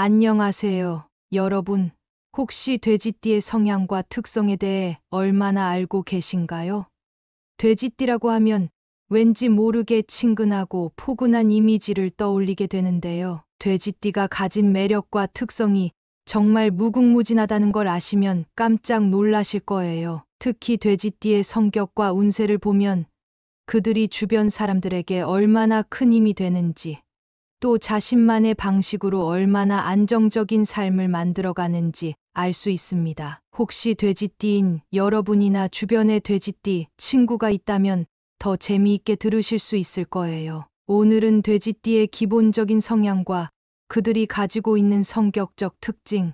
안녕하세요, 여러분. 혹시 돼지띠의 성향과 특성에 대해 얼마나 알고 계신가요? 돼지띠라고 하면 왠지 모르게 친근하고 포근한 이미지를 떠올리게 되는데요. 돼지띠가 가진 매력과 특성이 정말 무궁무진하다는 걸 아시면 깜짝 놀라실 거예요. 특히 돼지띠의 성격과 운세를 보면 그들이 주변 사람들에게 얼마나 큰 힘이 되는지, 또 자신만의 방식으로 얼마나 안정적인 삶을 만들어가는지 알 수 있습니다. 혹시 돼지띠인 여러분이나 주변에 돼지띠 친구가 있다면 더 재미있게 들으실 수 있을 거예요. 오늘은 돼지띠의 기본적인 성향과 그들이 가지고 있는 성격적 특징,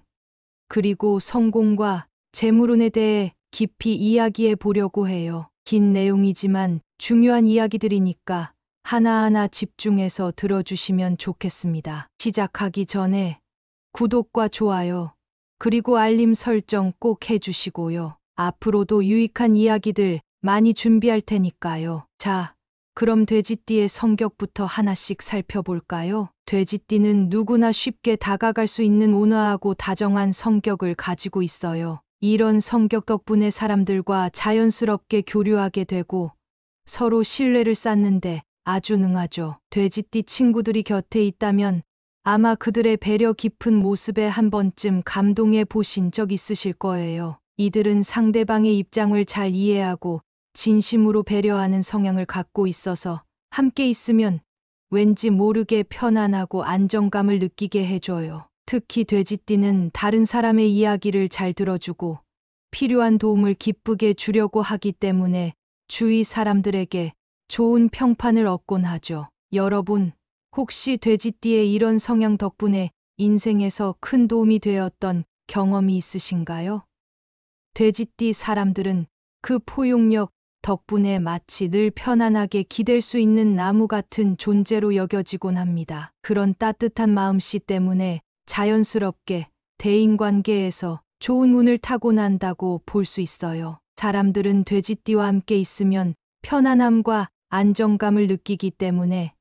그리고 성공과 재물운에 대해 깊이 이야기해 보려고 해요. 긴 내용이지만 중요한 이야기들이니까 하나하나 집중해서 들어주시면 좋겠습니다. 시작하기 전에 구독과 좋아요, 그리고 알림 설정 꼭 해주시고요. 앞으로도 유익한 이야기들 많이 준비할 테니까요. 자, 그럼 돼지띠의 성격부터 하나씩 살펴볼까요? 돼지띠는 누구나 쉽게 다가갈 수 있는 온화하고 다정한 성격을 가지고 있어요. 이런 성격 덕분에 사람들과 자연스럽게 교류하게 되고 서로 신뢰를 쌓는데 아주 능하죠. 돼지띠 친구들이 곁에 있다면 아마 그들의 배려 깊은 모습에 한 번쯤 감동해 보신 적 있으실 거예요. 이들은 상대방의 입장을 잘 이해하고 진심으로 배려하는 성향을 갖고 있어서 함께 있으면 왠지 모르게 편안하고 안정감을 느끼게 해줘요. 특히 돼지띠는 다른 사람의 이야기를 잘 들어주고 필요한 도움을 기쁘게 주려고 하기 때문에 주위 사람들에게 좋은 평판을 얻곤 하죠. 여러분, 혹시 돼지띠의 이런 성향 덕분에 인생에서 큰 도움이 되었던 경험이 있으신가요? 돼지띠 사람들은 그 포용력 덕분에 마치 늘 편안하게 기댈 수 있는 나무 같은 존재로 여겨지곤 합니다. 그런 따뜻한 마음씨 때문에 자연스럽게 대인관계에서 좋은 운을 타고난다고 볼 수 있어요. 사람들은 돼지띠와 함께 있으면 편안함과 안정감을 느끼기 때문에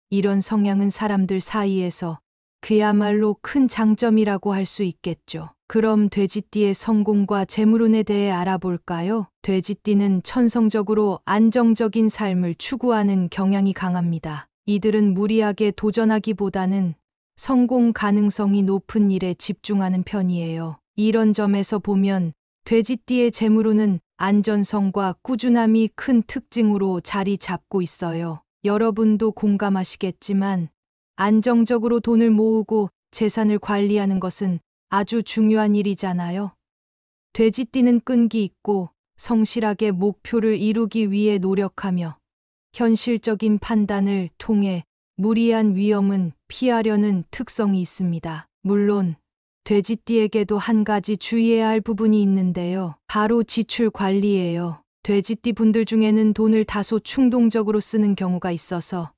이런 성향은 사람들 사이에서 그야말로 큰 장점이라고 할 수 있겠죠. 그럼 돼지띠의 성공과 재물운에 대해 알아볼까요? 돼지띠는 천성적으로 안정적인 삶을 추구하는 경향이 강합니다. 이들은 무리하게 도전하기보다는 성공 가능성이 높은 일에 집중하는 편이에요. 이런 점에서 보면 돼지띠의 재물운은 안전성과 꾸준함이 큰 특징으로 자리 잡고 있어요. 여러분도 공감하시겠지만 안정적으로 돈을 모으고 재산을 관리하는 것은 아주 중요한 일이잖아요. 돼지띠는 끈기 있고 성실하게 목표를 이루기 위해 노력하며 현실적인 판단을 통해 무리한 위험은 피하려는 특성이 있습니다. 물론 돼지띠에게도 한 가지 주의해야 할 부분이 있는데요. 바로 지출 관리예요. 돼지띠 분들 중에는 돈을 다소 충동적으로 쓰는 경우가 있어서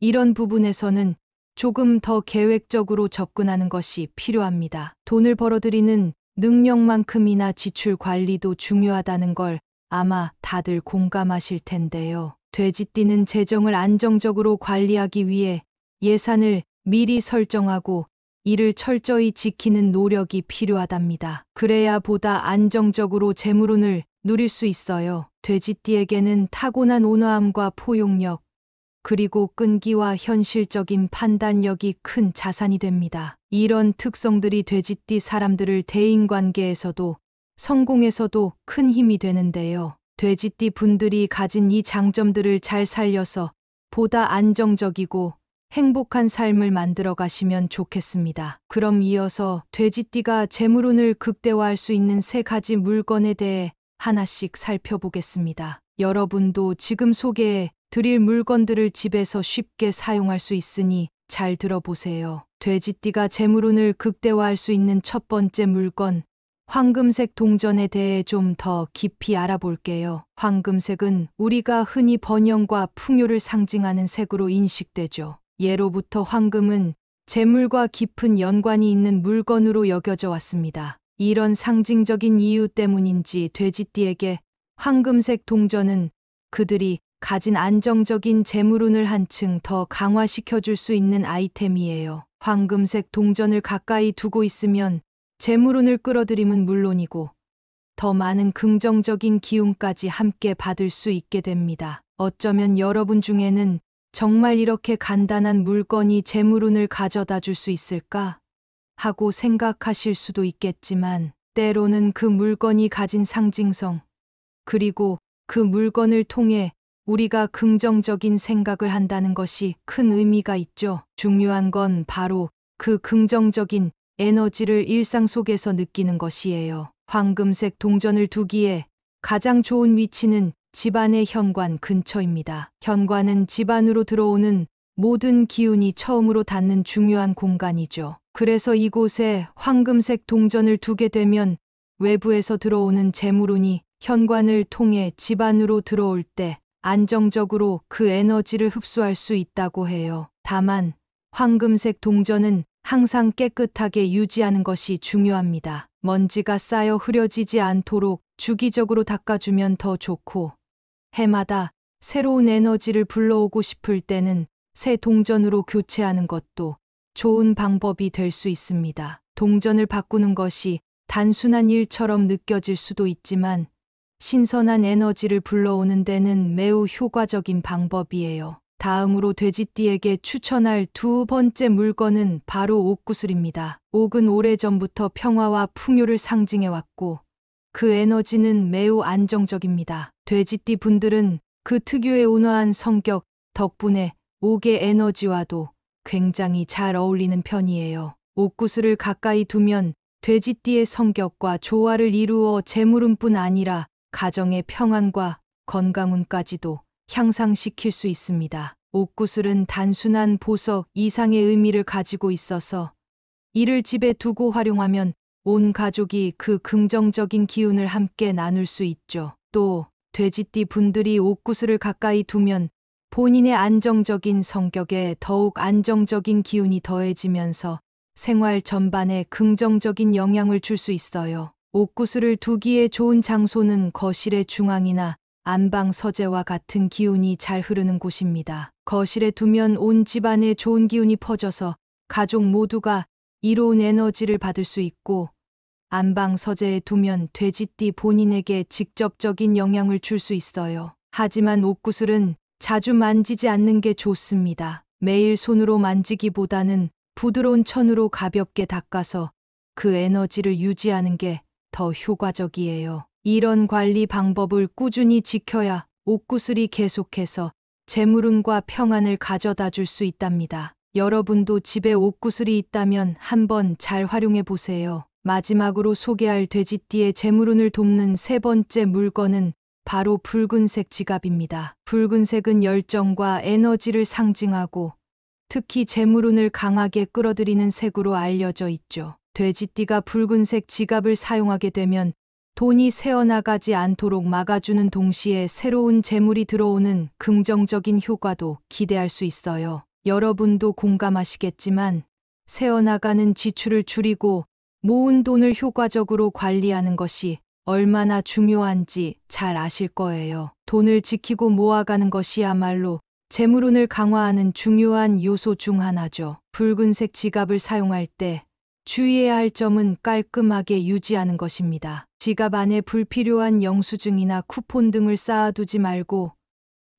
이런 부분에서는 조금 더 계획적으로 접근하는 것이 필요합니다. 돈을 벌어들이는 능력만큼이나 지출 관리도 중요하다는 걸 아마 다들 공감하실 텐데요. 돼지띠는 재정을 안정적으로 관리하기 위해 예산을 미리 설정하고 이를 철저히 지키는 노력이 필요하답니다. 그래야 보다 안정적으로 재물운을 누릴 수 있어요. 돼지띠에게는 타고난 온화함과 포용력, 그리고 끈기와 현실적인 판단력이 큰 자산이 됩니다. 이런 특성들이 돼지띠 사람들을 대인관계에서도 성공에서도 큰 힘이 되는데요. 돼지띠 분들이 가진 이 장점들을 잘 살려서 보다 안정적이고 행복한 삶을 만들어 가시면 좋겠습니다. 그럼 이어서 돼지띠가 재물운을 극대화할 수 있는 3가지 물건에 대해 하나씩 살펴보겠습니다. 여러분도 지금 소개해 드릴 물건들을 집에서 쉽게 사용할 수 있으니 잘 들어보세요. 돼지띠가 재물운을 극대화할 수 있는 첫 번째 물건, 황금색 동전에 대해 좀 더 깊이 알아볼게요. 황금색은 우리가 흔히 번영과 풍요를 상징하는 색으로 인식되죠. 예로부터 황금은 재물과 깊은 연관이 있는 물건으로 여겨져 왔습니다. 이런 상징적인 이유 때문인지 돼지띠에게 황금색 동전은 그들이 가진 안정적인 재물운을 한층 더 강화시켜줄 수 있는 아이템이에요. 황금색 동전을 가까이 두고 있으면 재물운을 끌어들임은 물론이고 더 많은 긍정적인 기운까지 함께 받을 수 있게 됩니다. 어쩌면 여러분 중에는 정말 이렇게 간단한 물건이 재물운을 가져다 줄 수 있을까? 하고 생각하실 수도 있겠지만 때로는 그 물건이 가진 상징성, 그리고 그 물건을 통해 우리가 긍정적인 생각을 한다는 것이 큰 의미가 있죠. 중요한 건 바로 그 긍정적인 에너지를 일상 속에서 느끼는 것이에요. 황금색 동전을 두기에 가장 좋은 위치는 집안의 현관 근처입니다. 현관은 집 안으로 들어오는 모든 기운이 처음으로 닿는 중요한 공간이죠. 그래서 이곳에 황금색 동전을 두게 되면 외부에서 들어오는 재물운이 현관을 통해 집 안으로 들어올 때 안정적으로 그 에너지를 흡수할 수 있다고 해요. 다만 황금색 동전은 항상 깨끗하게 유지하는 것이 중요합니다. 먼지가 쌓여 흐려지지 않도록 주기적으로 닦아주면 더 좋고, 해마다 새로운 에너지를 불러오고 싶을 때는 새 동전으로 교체하는 것도 좋은 방법이 될 수 있습니다. 동전을 바꾸는 것이 단순한 일처럼 느껴질 수도 있지만 신선한 에너지를 불러오는 데는 매우 효과적인 방법이에요. 다음으로 돼지띠에게 추천할 두 번째 물건은 바로 옥구슬입니다. 옥은 오래전부터 평화와 풍요를 상징해왔고 그 에너지는 매우 안정적입니다. 돼지띠 분들은 그 특유의 온화한 성격 덕분에 옥의 에너지와도 굉장히 잘 어울리는 편이에요. 옥구슬을 가까이 두면 돼지띠의 성격과 조화를 이루어 재물운뿐 아니라 가정의 평안과 건강운까지도 향상시킬 수 있습니다. 옥구슬은 단순한 보석 이상의 의미를 가지고 있어서 이를 집에 두고 활용하면 온 가족이 그 긍정적인 기운을 함께 나눌 수 있죠. 또 돼지띠 분들이 옥구슬을 가까이 두면 본인의 안정적인 성격에 더욱 안정적인 기운이 더해지면서 생활 전반에 긍정적인 영향을 줄 수 있어요. 옥구슬을 두기에 좋은 장소는 거실의 중앙이나 안방 서재와 같은 기운이 잘 흐르는 곳입니다. 거실에 두면 온 집안에 좋은 기운이 퍼져서 가족 모두가 이로운 에너지를 받을 수 있고, 안방 서재에 두면 돼지띠 본인에게 직접적인 영향을 줄 수 있어요. 하지만 옥구슬은 자주 만지지 않는 게 좋습니다. 매일 손으로 만지기보다는 부드러운 천으로 가볍게 닦아서 그 에너지를 유지하는 게 더 효과적이에요. 이런 관리 방법을 꾸준히 지켜야 옥구슬이 계속해서 재물운과 평안을 가져다 줄 수 있답니다. 여러분도 집에 옥구슬이 있다면 한번 잘 활용해 보세요. 마지막으로 소개할 돼지띠의 재물운을 돕는 세 번째 물건은 바로 붉은색 지갑입니다. 붉은색은 열정과 에너지를 상징하고 특히 재물운을 강하게 끌어들이는 색으로 알려져 있죠. 돼지띠가 붉은색 지갑을 사용하게 되면 돈이 새어나가지 않도록 막아주는 동시에 새로운 재물이 들어오는 긍정적인 효과도 기대할 수 있어요. 여러분도 공감하시겠지만 새어나가는 지출을 줄이고 모은 돈을 효과적으로 관리하는 것이 얼마나 중요한지 잘 아실 거예요. 돈을 지키고 모아가는 것이야말로 재물운을 강화하는 중요한 요소 중 하나죠. 붉은색 지갑을 사용할 때 주의해야 할 점은 깔끔하게 유지하는 것입니다. 지갑 안에 불필요한 영수증이나 쿠폰 등을 쌓아두지 말고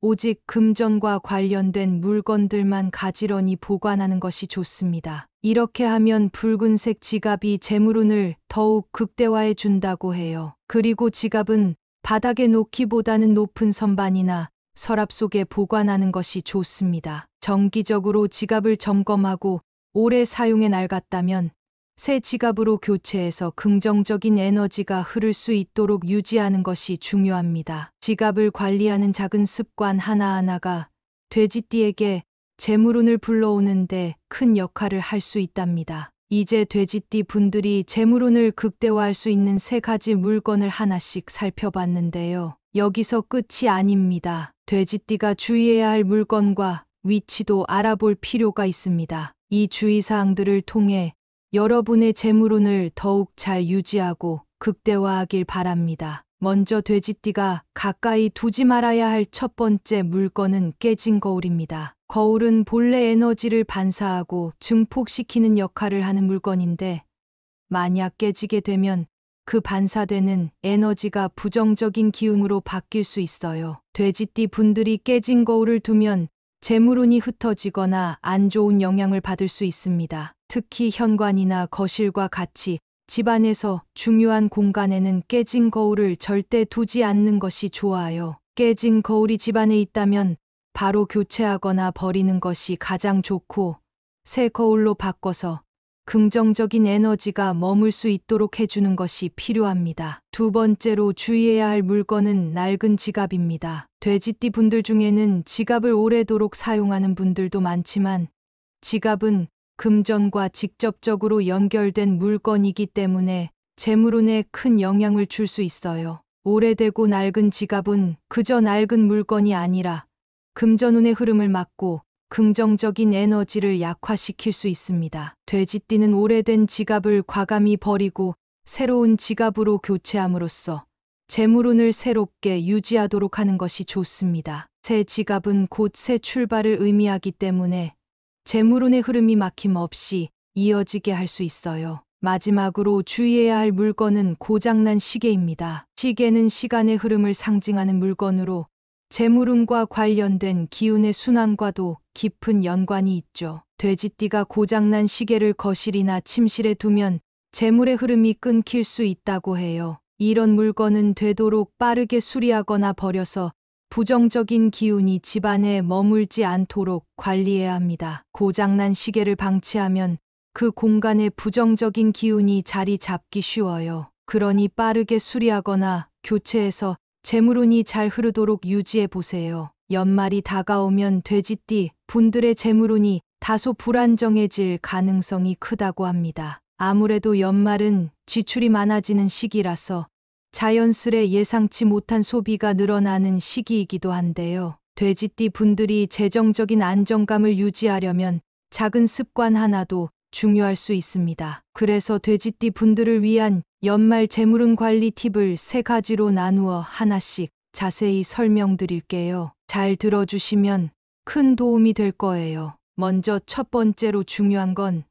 오직 금전과 관련된 물건들만 가지런히 보관하는 것이 좋습니다. 이렇게 하면 붉은색 지갑이 재물운을 더욱 극대화해 준다고 해요. 그리고 지갑은 바닥에 놓기보다는 높은 선반이나 서랍 속에 보관하는 것이 좋습니다. 정기적으로 지갑을 점검하고 오래 사용해 낡았다면 새 지갑으로 교체해서 긍정적인 에너지가 흐를 수 있도록 유지하는 것이 중요합니다. 지갑을 관리하는 작은 습관 하나하나가 돼지띠에게 재물운을 불러오는데 큰 역할을 할 수 있답니다. 이제 돼지띠 분들이 재물운을 극대화할 수 있는 세 가지 물건을 하나씩 살펴봤는데요. 여기서 끝이 아닙니다. 돼지띠가 주의해야 할 물건과 위치도 알아볼 필요가 있습니다. 이 주의사항들을 통해 여러분의 재물운을 더욱 잘 유지하고 극대화하길 바랍니다. 먼저 돼지띠가 가까이 두지 말아야 할 첫 번째 물건은 깨진 거울입니다. 거울은 본래 에너지를 반사하고 증폭시키는 역할을 하는 물건인데 만약 깨지게 되면 그 반사되는 에너지가 부정적인 기운으로 바뀔 수 있어요. 돼지띠 분들이 깨진 거울을 두면 재물운이 흩어지거나 안 좋은 영향을 받을 수 있습니다. 특히 현관이나 거실과 같이 집안에서 중요한 공간에는 깨진 거울을 절대 두지 않는 것이 좋아요. 깨진 거울이 집안에 있다면 바로 교체하거나 버리는 것이 가장 좋고 새 거울로 바꿔서 긍정적인 에너지가 머물 수 있도록 해주는 것이 필요합니다. 두 번째로 주의해야 할 물건은 낡은 지갑입니다. 돼지띠 분들 중에는 지갑을 오래도록 사용하는 분들도 많지만 지갑은 금전과 직접적으로 연결된 물건이기 때문에 재물운에 큰 영향을 줄 수 있어요. 오래되고 낡은 지갑은 그저 낡은 물건이 아니라 금전운의 흐름을 막고 긍정적인 에너지를 약화시킬 수 있습니다. 돼지띠는 오래된 지갑을 과감히 버리고 새로운 지갑으로 교체함으로써 재물운을 새롭게 유지하도록 하는 것이 좋습니다. 새 지갑은 곧 새 출발을 의미하기 때문에 재물운의 흐름이 막힘없이 이어지게 할 수 있어요. 마지막으로 주의해야 할 물건은 고장난 시계입니다. 시계는 시간의 흐름을 상징하는 물건으로 재물운과 관련된 기운의 순환과도 깊은 연관이 있죠. 돼지띠가 고장난 시계를 거실이나 침실에 두면 재물의 흐름이 끊길 수 있다고 해요. 이런 물건은 되도록 빠르게 수리하거나 버려서 부정적인 기운이 집안에 머물지 않도록 관리해야 합니다. 고장난 시계를 방치하면 그 공간에 부정적인 기운이 자리 잡기 쉬워요. 그러니 빠르게 수리하거나 교체해서 재물운이 잘 흐르도록 유지해 보세요. 연말이 다가오면 돼지띠 분들의 재물운이 다소 불안정해질 가능성이 크다고 합니다. 아무래도 연말은 지출이 많아지는 시기라서 자연스레 예상치 못한 소비가 늘어나는 시기이기도 한데요. 돼지띠 분들이 재정적인 안정감을 유지하려면 작은 습관 하나도 중요할 수 있습니다. 그래서 돼지띠 분들을 위한 연말 재물운 관리 팁을 3가지로 나누어 하나씩 자세히 설명드릴게요. 잘 들어주시면 큰 도움이 될 거예요. 먼저 첫 번째로 중요한 건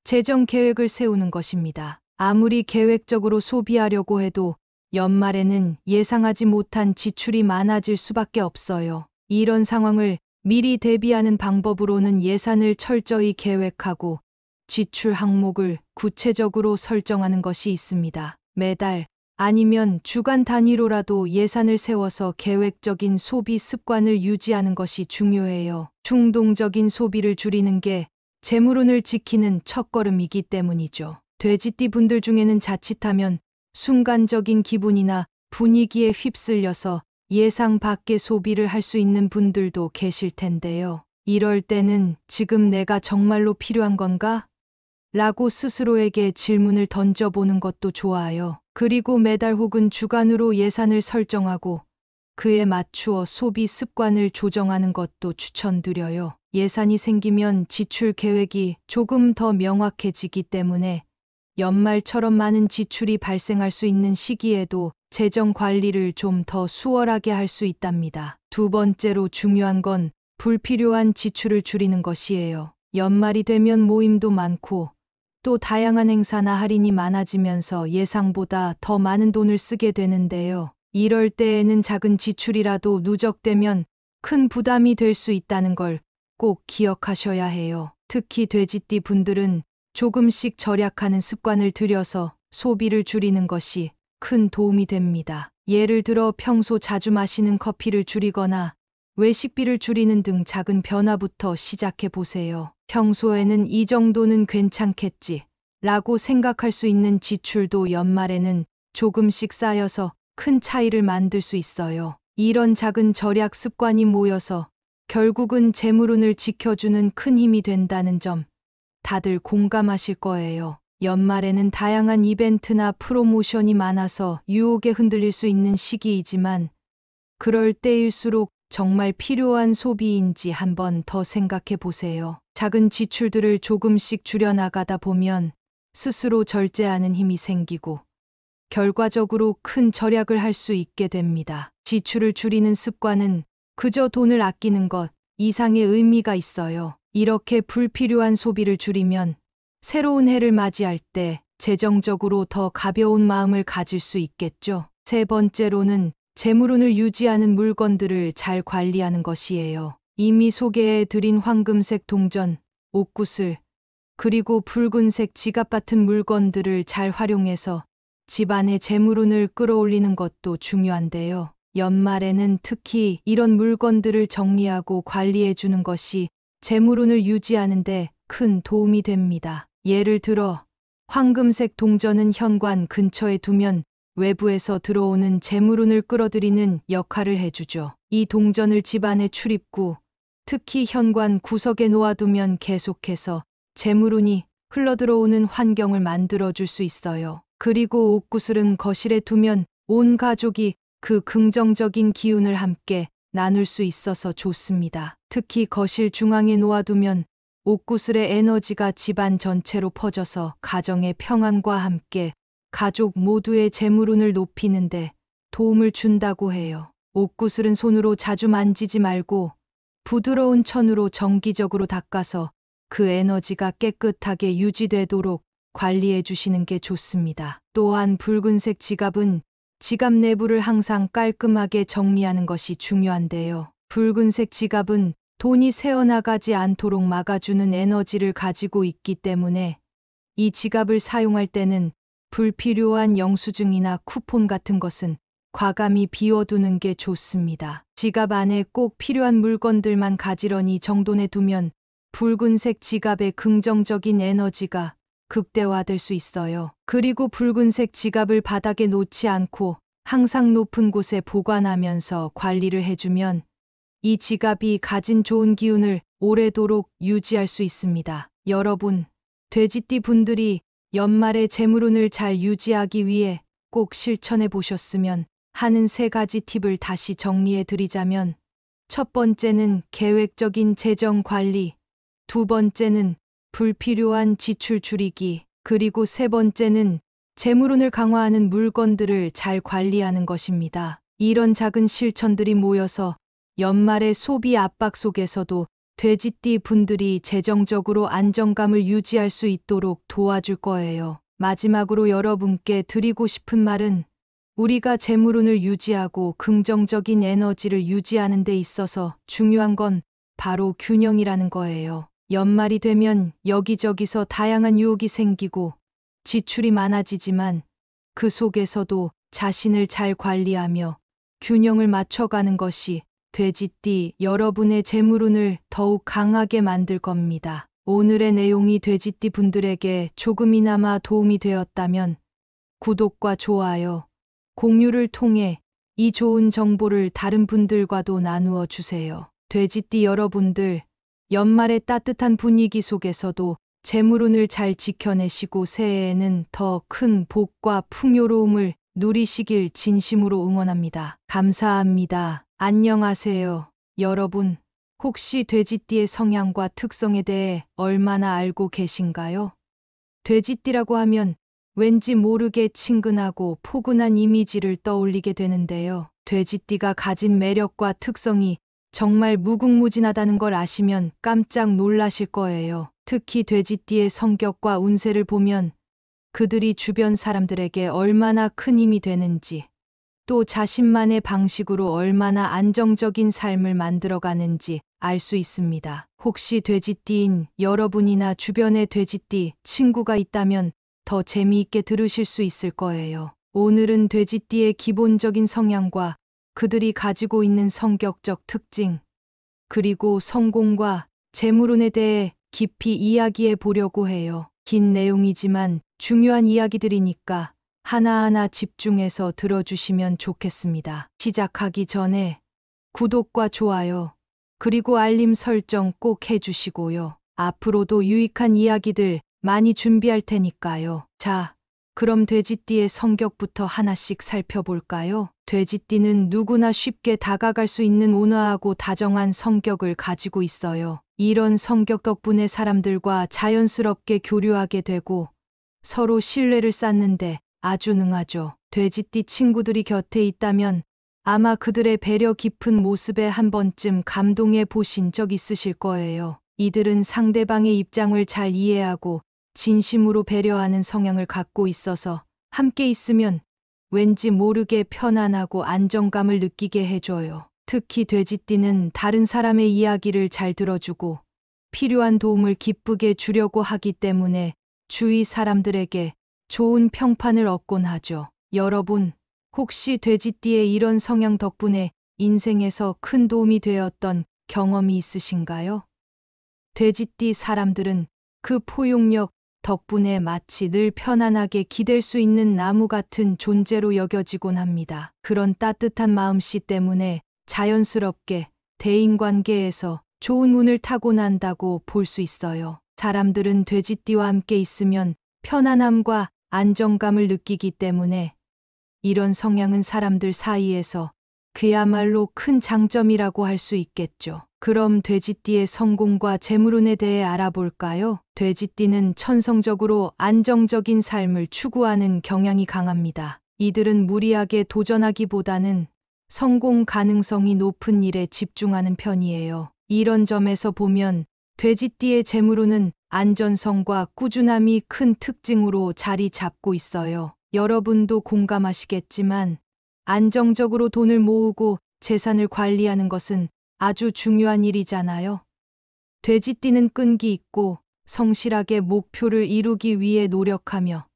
재정 계획을 세우는 것입니다. 아무리 계획적으로 소비하려고 해도 연말에는 예상하지 못한 지출이 많아질 수밖에 없어요. 이런 상황을 미리 대비하는 방법으로는 예산을 철저히 계획하고 지출 항목을 구체적으로 설정하는 것이 있습니다. 매달 아니면 주간 단위로라도 예산을 세워서 계획적인 소비 습관을 유지하는 것이 중요해요. 충동적인 소비를 줄이는 게 재물운을 지키는 첫걸음이기 때문이죠. 돼지띠 분들 중에는 자칫하면 순간적인 기분이나 분위기에 휩쓸려서 예상 밖의 소비를 할 수 있는 분들도 계실 텐데요. 이럴 때는 지금 내가 정말로 필요한 건가? 라고 스스로에게 질문을 던져보는 것도 좋아요. 그리고 매달 혹은 주간으로 예산을 설정하고 그에 맞추어 소비 습관을 조정하는 것도 추천드려요. 예산이 생기면 지출 계획이 조금 더 명확해지기 때문에 연말처럼 많은 지출이 발생할 수 있는 시기에도 재정 관리를 좀 더 수월하게 할 수 있답니다. 두 번째로 중요한 건 불필요한 지출을 줄이는 것이에요. 연말이 되면 모임도 많고 또 다양한 행사나 할인이 많아지면서 예상보다 더 많은 돈을 쓰게 되는데요. 이럴 때에는 작은 지출이라도 누적되면 큰 부담이 될 수 있다는 걸 꼭 기억하셔야 해요. 특히 돼지띠 분들은 조금씩 절약하는 습관을 들여서 소비를 줄이는 것이 큰 도움이 됩니다. 예를 들어 평소 자주 마시는 커피를 줄이거나 외식비를 줄이는 등 작은 변화부터 시작해 보세요. 평소에는 이 정도는 괜찮겠지 라고 생각할 수 있는 지출도 연말에는 조금씩 쌓여서 큰 차이를 만들 수 있어요. 이런 작은 절약 습관이 모여서 결국은 재물운을 지켜주는 큰 힘이 된다는 점 다들 공감하실 거예요. 연말에는 다양한 이벤트나 프로모션이 많아서 유혹에 흔들릴 수 있는 시기이지만 그럴 때일수록 정말 필요한 소비인지 한번 더 생각해 보세요. 작은 지출들을 조금씩 줄여나가다 보면 스스로 절제하는 힘이 생기고 결과적으로 큰 절약을 할 수 있게 됩니다. 지출을 줄이는 습관은 그저 돈을 아끼는 것 이상의 의미가 있어요. 이렇게 불필요한 소비를 줄이면 새로운 해를 맞이할 때 재정적으로 더 가벼운 마음을 가질 수 있겠죠. 세 번째로는 재물운을 유지하는 물건들을 잘 관리하는 것이에요. 이미 소개해 드린 황금색 동전, 옷구슬, 그리고 붉은색 지갑 같은 물건들을 잘 활용해서 집안의 재물운을 끌어올리는 것도 중요한데요. 연말에는 특히 이런 물건들을 정리하고 관리해 주는 것이 재물운을 유지하는 데 큰 도움이 됩니다. 예를 들어 황금색 동전은 현관 근처에 두면 외부에서 들어오는 재물운을 끌어들이는 역할을 해주죠. 이 동전을 집안의 출입구, 특히 현관 구석에 놓아두면 계속해서 재물운이 흘러들어오는 환경을 만들어줄 수 있어요. 그리고 옷구슬은 거실에 두면 온 가족이 그 긍정적인 기운을 함께 나눌 수 있어서 좋습니다. 특히 거실 중앙에 놓아두면 옷구슬의 에너지가 집안 전체로 퍼져서 가정의 평안과 함께 가족 모두의 재물운을 높이는데 도움을 준다고 해요. 옷구슬은 손으로 자주 만지지 말고 부드러운 천으로 정기적으로 닦아서 그 에너지가 깨끗하게 유지되도록 관리해 주시는 게 좋습니다. 또한 붉은색 지갑은 지갑 내부를 항상 깔끔하게 정리하는 것이 중요한데요. 붉은색 지갑은 돈이 새어나가지 않도록 막아주는 에너지를 가지고 있기 때문에 이 지갑을 사용할 때는 불필요한 영수증이나 쿠폰 같은 것은 과감히 비워두는 게 좋습니다. 지갑 안에 꼭 필요한 물건들만 가지런히 정돈해 두면 붉은색 지갑의 긍정적인 에너지가 극대화될 수 있어요. 그리고 붉은색 지갑을 바닥에 놓지 않고 항상 높은 곳에 보관하면서 관리를 해주면 이 지갑이 가진 좋은 기운을 오래도록 유지할 수 있습니다. 여러분, 돼지띠 분들이 연말에 재물운을 잘 유지하기 위해 꼭 실천해 보셨으면 하는 3가지 팁을 다시 정리해 드리자면, 첫 번째는 계획적인 재정 관리, 두 번째는 불필요한 지출 줄이기, 그리고 세 번째는 재물운을 강화하는 물건들을 잘 관리하는 것입니다. 이런 작은 실천들이 모여서 연말의 소비 압박 속에서도 돼지띠 분들이 재정적으로 안정감을 유지할 수 있도록 도와줄 거예요. 마지막으로 여러분께 드리고 싶은 말은, 우리가 재물운을 유지하고 긍정적인 에너지를 유지하는 데 있어서 중요한 건 바로 균형이라는 거예요. 연말이 되면 여기저기서 다양한 유혹이 생기고 지출이 많아지지만 그 속에서도 자신을 잘 관리하며 균형을 맞춰가는 것이 돼지띠 여러분의 재물운을 더욱 강하게 만들 겁니다. 오늘의 내용이 돼지띠 분들에게 조금이나마 도움이 되었다면 구독과 좋아요, 공유를 통해 이 좋은 정보를 다른 분들과도 나누어 주세요. 돼지띠 여러분들, 연말의 따뜻한 분위기 속에서도 재물운을 잘 지켜내시고 새해에는 더 큰 복과 풍요로움을 누리시길 진심으로 응원합니다. 감사합니다. 안녕하세요. 여러분, 혹시 돼지띠의 성향과 특성에 대해 얼마나 알고 계신가요? 돼지띠라고 하면 왠지 모르게 친근하고 포근한 이미지를 떠올리게 되는데요. 돼지띠가 가진 매력과 특성이 정말 무궁무진하다는 걸 아시면 깜짝 놀라실 거예요. 특히 돼지띠의 성격과 운세를 보면 그들이 주변 사람들에게 얼마나 큰 힘이 되는지, 또 자신만의 방식으로 얼마나 안정적인 삶을 만들어가는지 알 수 있습니다. 혹시 돼지띠인 여러분이나 주변에 돼지띠 친구가 있다면 더 재미있게 들으실 수 있을 거예요. 오늘은 돼지띠의 기본적인 성향과 그들이 가지고 있는 성격적 특징, 그리고 성공과 재물운에 대해 깊이 이야기해 보려고 해요. 긴 내용이지만 중요한 이야기들이니까 하나하나 집중해서 들어주시면 좋겠습니다. 시작하기 전에 구독과 좋아요, 그리고 알림 설정 꼭 해주시고요. 앞으로도 유익한 이야기들 많이 준비할 테니까요. 자, 그럼 돼지띠의 성격부터 하나씩 살펴볼까요? 돼지띠는 누구나 쉽게 다가갈 수 있는 온화하고 다정한 성격을 가지고 있어요. 이런 성격 덕분에 사람들과 자연스럽게 교류하게 되고 서로 신뢰를 쌓는데 아주 능하죠. 돼지띠 친구들이 곁에 있다면 아마 그들의 배려 깊은 모습에 한 번쯤 감동해 보신 적 있으실 거예요. 이들은 상대방의 입장을 잘 이해하고 진심으로 배려하는 성향을 갖고 있어서 함께 있으면 왠지 모르게 편안하고 안정감을 느끼게 해줘요. 특히 돼지띠는 다른 사람의 이야기를 잘 들어주고 필요한 도움을 기쁘게 주려고 하기 때문에 주위 사람들에게 좋은 평판을 얻곤 하죠. 여러분, 혹시 돼지띠의 이런 성향 덕분에 인생에서 큰 도움이 되었던 경험이 있으신가요? 돼지띠 사람들은 그 포용력 덕분에 마치 늘 편안하게 기댈 수 있는 나무 같은 존재로 여겨지곤 합니다. 그런 따뜻한 마음씨 때문에 자연스럽게 대인관계에서 좋은 운을 타고난다고 볼 수 있어요. 사람들은 돼지띠와 함께 있으면 편안함과 안정감을 느끼기 때문에 이런 성향은 사람들 사이에서 그야말로 큰 장점이라고 할 수 있겠죠. 그럼 돼지띠의 성공과 재물운에 대해 알아볼까요? 돼지띠는 천성적으로 안정적인 삶을 추구하는 경향이 강합니다. 이들은 무리하게 도전하기보다는 성공 가능성이 높은 일에 집중하는 편이에요. 이런 점에서 보면 돼지띠의 재물운은 안전성과 꾸준함이 큰 특징으로 자리 잡고 있어요. 여러분도 공감하시겠지만 안정적으로 돈을 모으고 재산을 관리하는 것은 아주 중요한 일이잖아요. 돼지띠는 끈기 있고 성실하게 목표를 이루기 위해 노력하며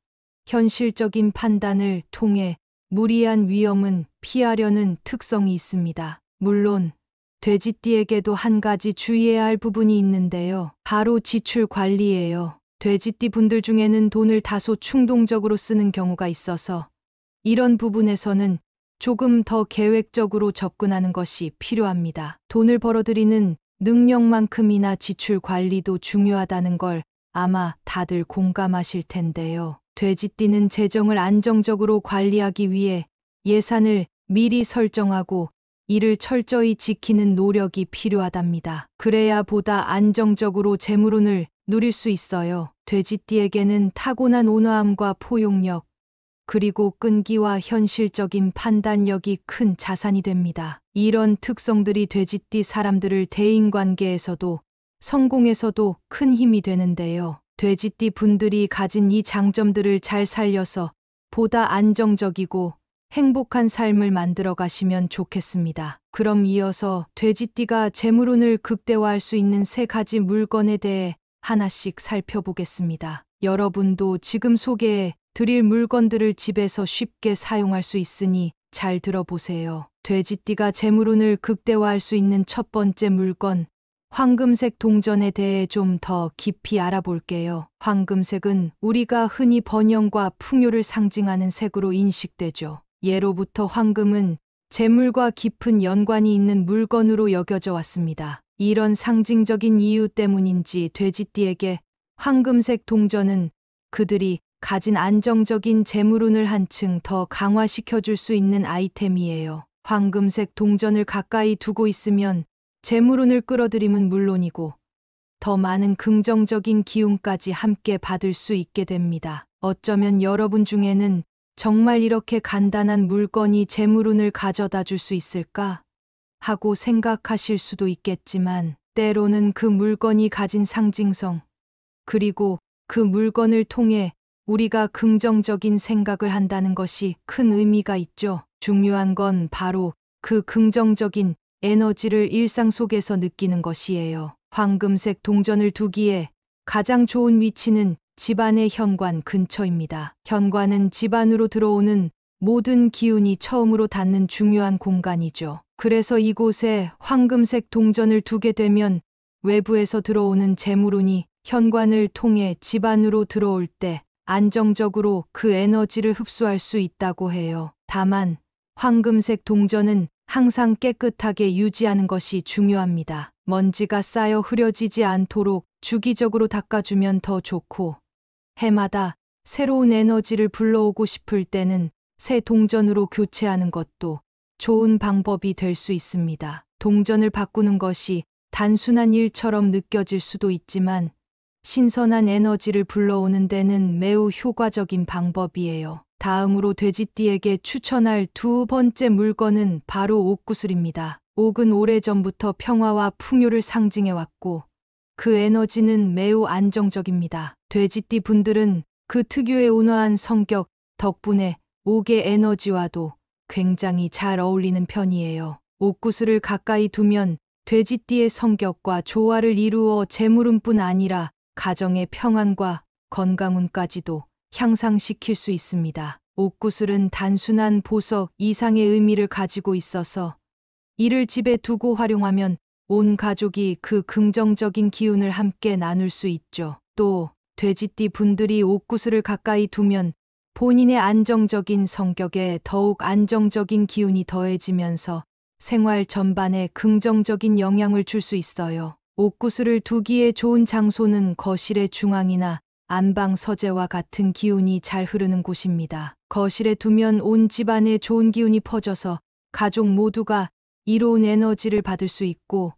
현실적인 판단을 통해 무리한 위험은 피하려는 특성이 있습니다. 물론 돼지띠에게도 한 가지 주의해야 할 부분이 있는데요. 바로 지출 관리예요. 돼지띠 분들 중에는 돈을 다소 충동적으로 쓰는 경우가 있어서 이런 부분에서는 조금 더 계획적으로 접근하는 것이 필요합니다. 돈을 벌어들이는 능력만큼이나 지출 관리도 중요하다는 걸 아마 다들 공감하실 텐데요. 돼지띠는 재정을 안정적으로 관리하기 위해 예산을 미리 설정하고 이를 철저히 지키는 노력이 필요하답니다. 그래야 보다 안정적으로 재물운을 누릴 수 있어요. 돼지띠에게는 타고난 온화함과 포용력, 그리고 끈기와 현실적인 판단력이 큰 자산이 됩니다. 이런 특성들이 돼지띠 사람들을 대인관계에서도 성공에서도 큰 힘이 되는데요. 돼지띠 분들이 가진 이 장점들을 잘 살려서 보다 안정적이고 행복한 삶을 만들어 가시면 좋겠습니다. 그럼 이어서 돼지띠가 재물운을 극대화할 수 있는 3가지 물건에 대해 하나씩 살펴보겠습니다. 여러분도 지금 소개해 드릴 물건들을 집에서 쉽게 사용할 수 있으니 잘 들어보세요. 돼지띠가 재물운을 극대화할 수 있는 첫 번째 물건, 황금색 동전에 대해 좀 더 깊이 알아볼게요. 황금색은 우리가 흔히 번영과 풍요를 상징하는 색으로 인식되죠. 예로부터 황금은 재물과 깊은 연관이 있는 물건으로 여겨져 왔습니다. 이런 상징적인 이유 때문인지 돼지띠에게 황금색 동전은 그들이 가진 안정적인 재물운을 한층 더 강화시켜줄 수 있는 아이템이에요. 황금색 동전을 가까이 두고 있으면 재물운을 끌어들임은 물론이고 더 많은 긍정적인 기운까지 함께 받을 수 있게 됩니다. 어쩌면 여러분 중에는 정말 이렇게 간단한 물건이 재물운을 가져다 줄 수 있을까? 하고 생각하실 수도 있겠지만 때로는 그 물건이 가진 상징성, 그리고 그 물건을 통해 우리가 긍정적인 생각을 한다는 것이 큰 의미가 있죠. 중요한 건 바로 그 긍정적인 에너지를 일상 속에서 느끼는 것이에요. 황금색 동전을 두기에 가장 좋은 위치는 집안의 현관 근처입니다. 현관은 집 안으로 들어오는 모든 기운이 처음으로 닿는 중요한 공간이죠. 그래서 이곳에 황금색 동전을 두게 되면 외부에서 들어오는 재물운이 현관을 통해 집 안으로 들어올 때 안정적으로 그 에너지를 흡수할 수 있다고 해요. 다만 황금색 동전은 항상 깨끗하게 유지하는 것이 중요합니다. 먼지가 쌓여 흐려지지 않도록 주기적으로 닦아주면 더 좋고, 해마다 새로운 에너지를 불러오고 싶을 때는 새 동전으로 교체하는 것도 좋은 방법이 될 수 있습니다. 동전을 바꾸는 것이 단순한 일처럼 느껴질 수도 있지만 신선한 에너지를 불러오는 데는 매우 효과적인 방법이에요. 다음으로 돼지띠에게 추천할 두 번째 물건은 바로 옥구슬입니다. 옥은 오래전부터 평화와 풍요를 상징해왔고 그 에너지는 매우 안정적입니다. 돼지띠 분들은 그 특유의 온화한 성격 덕분에 옥의 에너지와도 굉장히 잘 어울리는 편이에요. 옥구슬을 가까이 두면 돼지띠의 성격과 조화를 이루어 재물운뿐 아니라 가정의 평안과 건강운까지도 향상시킬 수 있습니다. 옥구슬은 단순한 보석 이상의 의미를 가지고 있어서 이를 집에 두고 활용하면 온 가족이 그 긍정적인 기운을 함께 나눌 수 있죠. 또 돼지띠 분들이 옥구슬을 가까이 두면 본인의 안정적인 성격에 더욱 안정적인 기운이 더해지면서 생활 전반에 긍정적인 영향을 줄 수 있어요. 옥구슬을 두기에 좋은 장소는 거실의 중앙이나 안방 서재와 같은 기운이 잘 흐르는 곳입니다. 거실에 두면 온 집안에 좋은 기운이 퍼져서 가족 모두가 이로운 에너지를 받을 수 있고,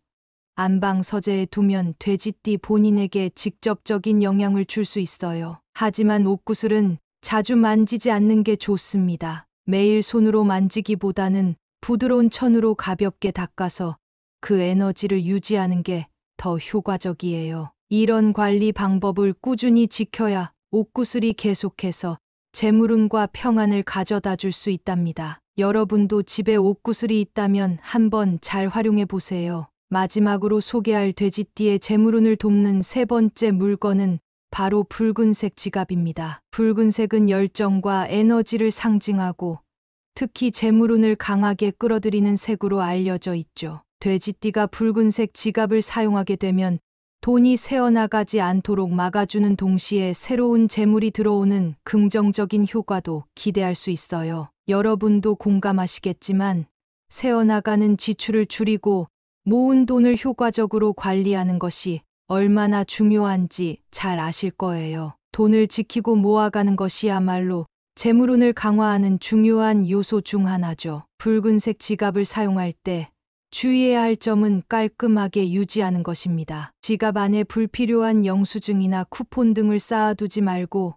안방 서재에 두면 돼지띠 본인에게 직접적인 영향을 줄 수 있어요. 하지만 옥구슬은 자주 만지지 않는 게 좋습니다. 매일 손으로 만지기보다는 부드러운 천으로 가볍게 닦아서 그 에너지를 유지하는 게 더 효과적이에요. 이런 관리 방법을 꾸준히 지켜야 옥구슬이 계속해서 재물운과 평안을 가져다 줄 수 있답니다. 여러분도 집에 옥구슬이 있다면 한번 잘 활용해 보세요. 마지막으로 소개할 돼지띠의 재물운을 돕는 세 번째 물건은 바로 붉은색 지갑입니다. 붉은색은 열정과 에너지를 상징하고 특히 재물운을 강하게 끌어들이는 색으로 알려져 있죠. 돼지띠가 붉은색 지갑을 사용하게 되면 돈이 새어나가지 않도록 막아주는 동시에 새로운 재물이 들어오는 긍정적인 효과도 기대할 수 있어요. 여러분도 공감하시겠지만 새어나가는 지출을 줄이고 모은 돈을 효과적으로 관리하는 것이 얼마나 중요한지 잘 아실 거예요. 돈을 지키고 모아가는 것이야말로 재물운을 강화하는 중요한 요소 중 하나죠. 붉은색 지갑을 사용할 때 주의해야 할 점은 깔끔하게 유지하는 것입니다. 지갑 안에 불필요한 영수증이나 쿠폰 등을 쌓아두지 말고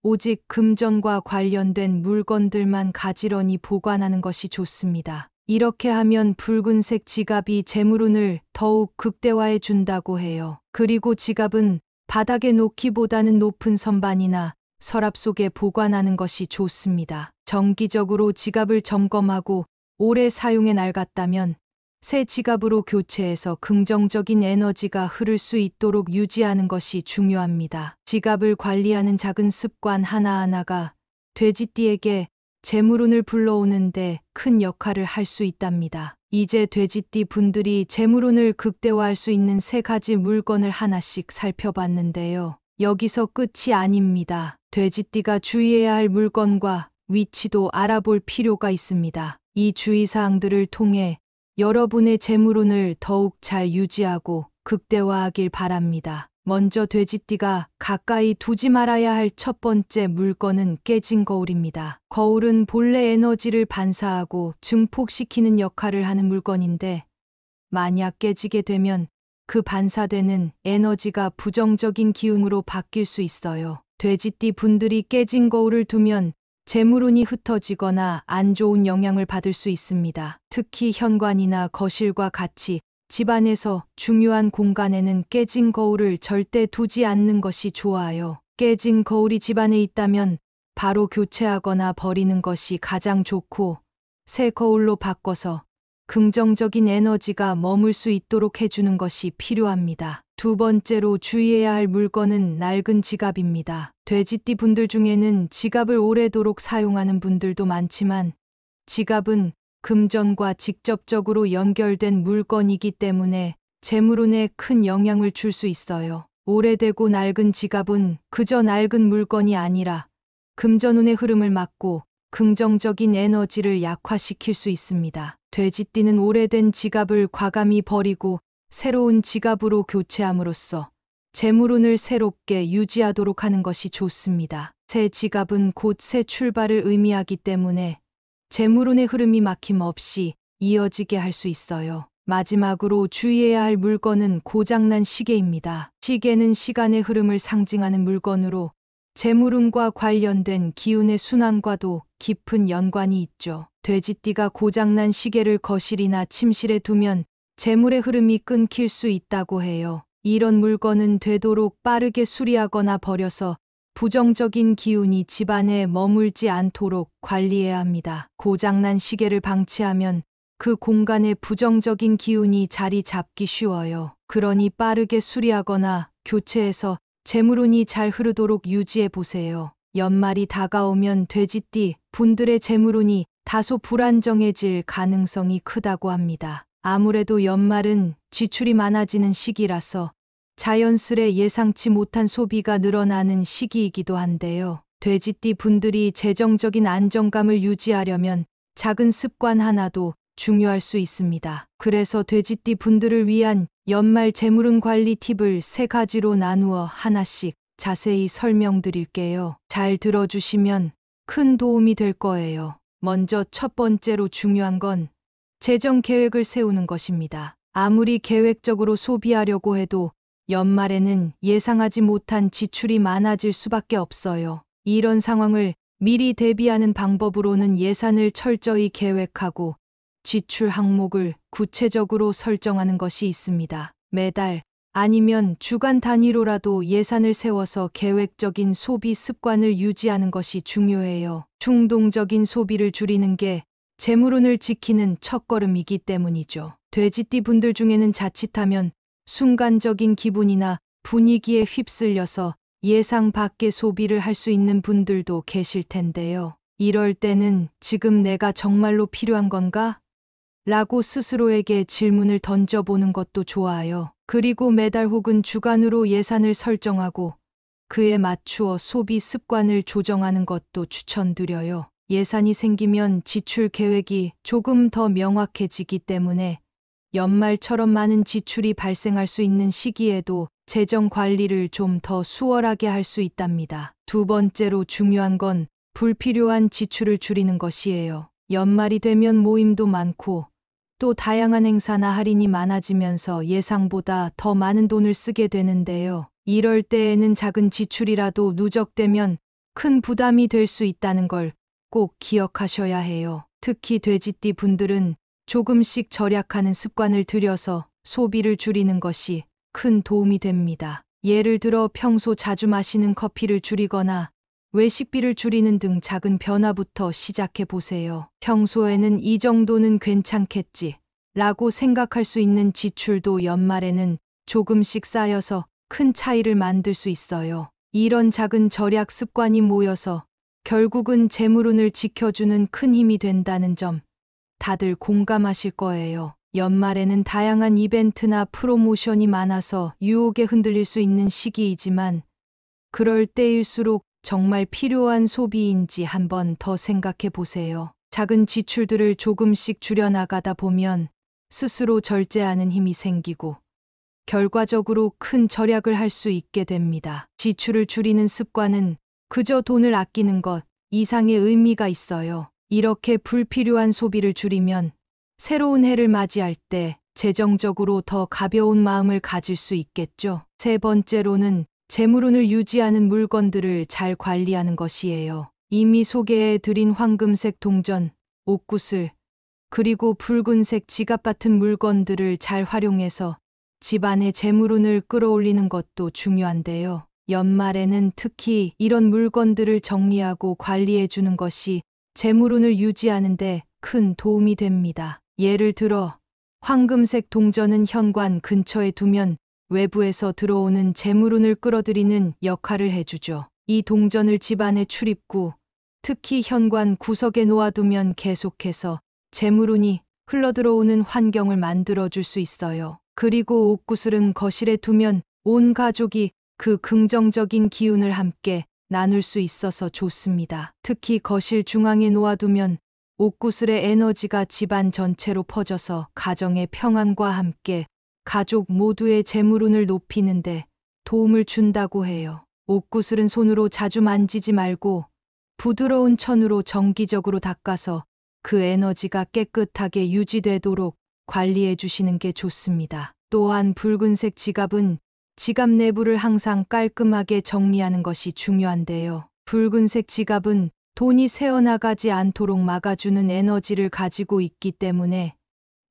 오직 금전과 관련된 물건들만 가지런히 보관하는 것이 좋습니다. 이렇게 하면 붉은색 지갑이 재물운을 더욱 극대화해 준다고 해요. 그리고 지갑은 바닥에 놓기보다는 높은 선반이나 서랍 속에 보관하는 것이 좋습니다. 정기적으로 지갑을 점검하고 오래 사용해 낡았다면 새 지갑으로 교체해서 긍정적인 에너지가 흐를 수 있도록 유지하는 것이 중요합니다. 지갑을 관리하는 작은 습관 하나하나가 돼지띠에게 재물운을 불러오는데 큰 역할을 할 수 있답니다. 이제 돼지띠 분들이 재물운을 극대화할 수 있는 세 가지 물건을 하나씩 살펴봤는데요. 여기서 끝이 아닙니다. 돼지띠가 주의해야 할 물건과 위치도 알아볼 필요가 있습니다. 이 주의사항들을 통해 여러분의 재물운을 더욱 잘 유지하고 극대화하길 바랍니다. 먼저 돼지띠가 가까이 두지 말아야 할 첫 번째 물건은 깨진 거울입니다. 거울은 본래 에너지를 반사하고 증폭시키는 역할을 하는 물건인데 만약 깨지게 되면 그 반사되는 에너지가 부정적인 기운으로 바뀔 수 있어요. 돼지띠 분들이 깨진 거울을 두면 재물운이 흩어지거나 안 좋은 영향을 받을 수 있습니다. 특히 현관이나 거실과 같이 집안에서 중요한 공간에는 깨진 거울을 절대 두지 않는 것이 좋아요. 깨진 거울이 집안에 있다면 바로 교체하거나 버리는 것이 가장 좋고 새 거울로 바꿔서 긍정적인 에너지가 머물 수 있도록 해주는 것이 필요합니다. 두 번째로 주의해야 할 물건은 낡은 지갑입니다. 돼지띠 분들 중에는 지갑을 오래도록 사용하는 분들도 많지만 지갑은 금전과 직접적으로 연결된 물건이기 때문에 재물운에 큰 영향을 줄 수 있어요. 오래되고 낡은 지갑은 그저 낡은 물건이 아니라 금전운의 흐름을 막고 긍정적인 에너지를 약화시킬 수 있습니다. 돼지띠는 오래된 지갑을 과감히 버리고 새로운 지갑으로 교체함으로써 재물운을 새롭게 유지하도록 하는 것이 좋습니다. 새 지갑은 곧 새 출발을 의미하기 때문에 재물운의 흐름이 막힘없이 이어지게 할 수 있어요. 마지막으로 주의해야 할 물건은 고장난 시계입니다. 시계는 시간의 흐름을 상징하는 물건으로 재물운과 관련된 기운의 순환과도 깊은 연관이 있죠. 돼지띠가 고장난 시계를 거실이나 침실에 두면 재물의 흐름이 끊길 수 있다고 해요. 이런 물건은 되도록 빠르게 수리하거나 버려서 부정적인 기운이 집안에 머물지 않도록 관리해야 합니다. 고장난 시계를 방치하면 그 공간에 부정적인 기운이 자리 잡기 쉬워요. 그러니 빠르게 수리하거나 교체해서 재물운이 잘 흐르도록 유지해 보세요. 연말이 다가오면 돼지띠 분들의 재물운이 다소 불안정해질 가능성이 크다고 합니다. 아무래도 연말은 지출이 많아지는 시기라서 자연스레 예상치 못한 소비가 늘어나는 시기이기도 한데요. 돼지띠 분들이 재정적인 안정감을 유지하려면 작은 습관 하나도 중요할 수 있습니다. 그래서 돼지띠 분들을 위한 연말 재물운 관리 팁을 3가지로 나누어 하나씩 자세히 설명드릴게요. 잘 들어주시면 큰 도움이 될 거예요. 먼저 첫 번째로 중요한 건 재정 계획을 세우는 것입니다. 아무리 계획적으로 소비하려고 해도 연말에는 예상하지 못한 지출이 많아질 수밖에 없어요. 이런 상황을 미리 대비하는 방법으로는 예산을 철저히 계획하고 지출 항목을 구체적으로 설정하는 것이 있습니다. 매달 아니면 주간 단위로라도 예산을 세워서 계획적인 소비 습관을 유지하는 것이 중요해요. 충동적인 소비를 줄이는 게 재물운을 지키는 첫걸음이기 때문이죠. 돼지띠 분들 중에는 자칫하면 순간적인 기분이나 분위기에 휩쓸려서 예상 밖의 소비를 할 수 있는 분들도 계실 텐데요. 이럴 때는 지금 내가 정말로 필요한 건가? 라고 스스로에게 질문을 던져보는 것도 좋아요. 그리고 매달 혹은 주간으로 예산을 설정하고 그에 맞추어 소비 습관을 조정하는 것도 추천드려요. 예산이 생기면 지출 계획이 조금 더 명확해지기 때문에 연말처럼 많은 지출이 발생할 수 있는 시기에도 재정 관리를 좀 더 수월하게 할 수 있답니다. 두 번째로 중요한 건 불필요한 지출을 줄이는 것이에요. 연말이 되면 모임도 많고 또 다양한 행사나 할인이 많아지면서 예상보다 더 많은 돈을 쓰게 되는데요. 이럴 때에는 작은 지출이라도 누적되면 큰 부담이 될 수 있다는 걸 꼭 기억하셔야 해요. 특히 돼지띠 분들은 조금씩 절약하는 습관을 들여서 소비를 줄이는 것이 큰 도움이 됩니다. 예를 들어 평소 자주 마시는 커피를 줄이거나 외식비를 줄이는 등 작은 변화부터 시작해 보세요. 평소에는 이 정도는 괜찮겠지 라고 생각할 수 있는 지출도 연말에는 조금씩 쌓여서 큰 차이를 만들 수 있어요. 이런 작은 절약 습관이 모여서 결국은 재물운을 지켜주는 큰 힘이 된다는 점 다들 공감하실 거예요. 연말에는 다양한 이벤트나 프로모션이 많아서 유혹에 흔들릴 수 있는 시기이지만 그럴 때일수록 정말 필요한 소비인지 한번 더 생각해 보세요. 작은 지출들을 조금씩 줄여나가다 보면 스스로 절제하는 힘이 생기고 결과적으로 큰 절약을 할 수 있게 됩니다. 지출을 줄이는 습관은 그저 돈을 아끼는 것 이상의 의미가 있어요. 이렇게 불필요한 소비를 줄이면 새로운 해를 맞이할 때 재정적으로 더 가벼운 마음을 가질 수 있겠죠. 세 번째로는 재물운을 유지하는 물건들을 잘 관리하는 것이에요. 이미 소개해 드린 황금색 동전, 옷구슬, 그리고 붉은색 지갑 같은 물건들을 잘 활용해서 집안의 재물운을 끌어올리는 것도 중요한데요. 연말에는 특히 이런 물건들을 정리하고 관리해 주는 것이 재물운을 유지하는 데 큰 도움이 됩니다. 예를 들어 황금색 동전은 현관 근처에 두면 외부에서 들어오는 재물운을 끌어들이는 역할을 해주죠. 이 동전을 집안의 출입구, 특히 현관 구석에 놓아두면 계속해서 재물운이 흘러들어오는 환경을 만들어줄 수 있어요. 그리고 옷구슬은 거실에 두면 온 가족이 그 긍정적인 기운을 함께 나눌 수 있어서 좋습니다. 특히 거실 중앙에 놓아두면 옷구슬의 에너지가 집안 전체로 퍼져서 가정의 평안과 함께 가족 모두의 재물운을 높이는데 도움을 준다고 해요. 옷구슬은 손으로 자주 만지지 말고 부드러운 천으로 정기적으로 닦아서 그 에너지가 깨끗하게 유지되도록 관리해 주시는 게 좋습니다. 또한 붉은색 지갑은 지갑 내부를 항상 깔끔하게 정리하는 것이 중요한데요. 붉은색 지갑은 돈이 새어나가지 않도록 막아주는 에너지를 가지고 있기 때문에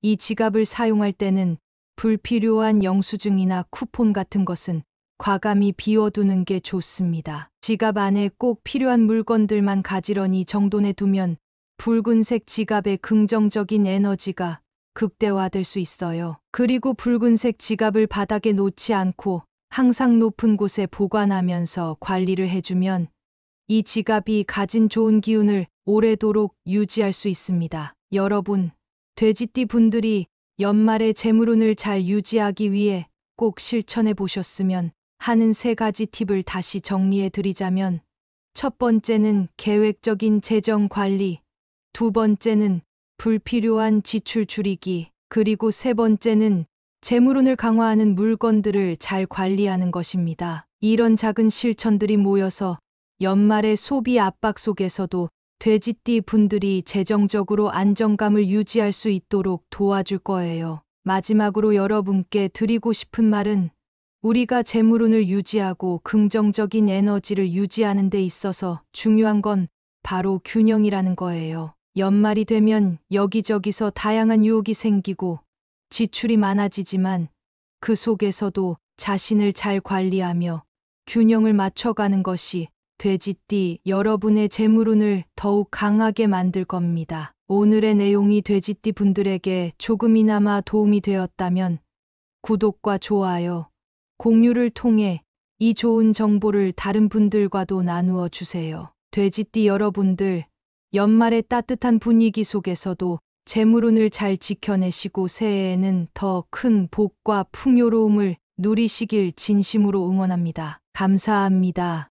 이 지갑을 사용할 때는 불필요한 영수증이나 쿠폰 같은 것은 과감히 비워두는 게 좋습니다. 지갑 안에 꼭 필요한 물건들만 가지런히 정돈해 두면 붉은색 지갑의 긍정적인 에너지가 극대화될 수 있어요. 그리고 붉은색 지갑을 바닥에 놓지 않고 항상 높은 곳에 보관하면서 관리를 해주면 이 지갑이 가진 좋은 기운을 오래도록 유지할 수 있습니다. 여러분, 돼지띠 분들이 연말에 재물운을 잘 유지하기 위해 꼭 실천해 보셨으면 하는 3가지 팁을 다시 정리해 드리자면, 첫 번째는 계획적인 재정 관리, 두 번째는 불필요한 지출 줄이기, 그리고 세 번째는 재물운을 강화하는 물건들을 잘 관리하는 것입니다. 이런 작은 실천들이 모여서 연말의 소비 압박 속에서도 돼지띠 분들이 재정적으로 안정감을 유지할 수 있도록 도와줄 거예요. 마지막으로 여러분께 드리고 싶은 말은, 우리가 재물운을 유지하고 긍정적인 에너지를 유지하는 데 있어서 중요한 건 바로 균형이라는 거예요. 연말이 되면 여기저기서 다양한 유혹이 생기고 지출이 많아지지만 그 속에서도 자신을 잘 관리하며 균형을 맞춰가는 것이 돼지띠 여러분의 재물운을 더욱 강하게 만들 겁니다. 오늘의 내용이 돼지띠 분들에게 조금이나마 도움이 되었다면 구독과 좋아요, 공유를 통해 이 좋은 정보를 다른 분들과도 나누어 주세요. 돼지띠 여러분들, 연말의 따뜻한 분위기 속에서도 재물운을 잘 지켜내시고 새해에는 더 큰 복과 풍요로움을 누리시길 진심으로 응원합니다. 감사합니다.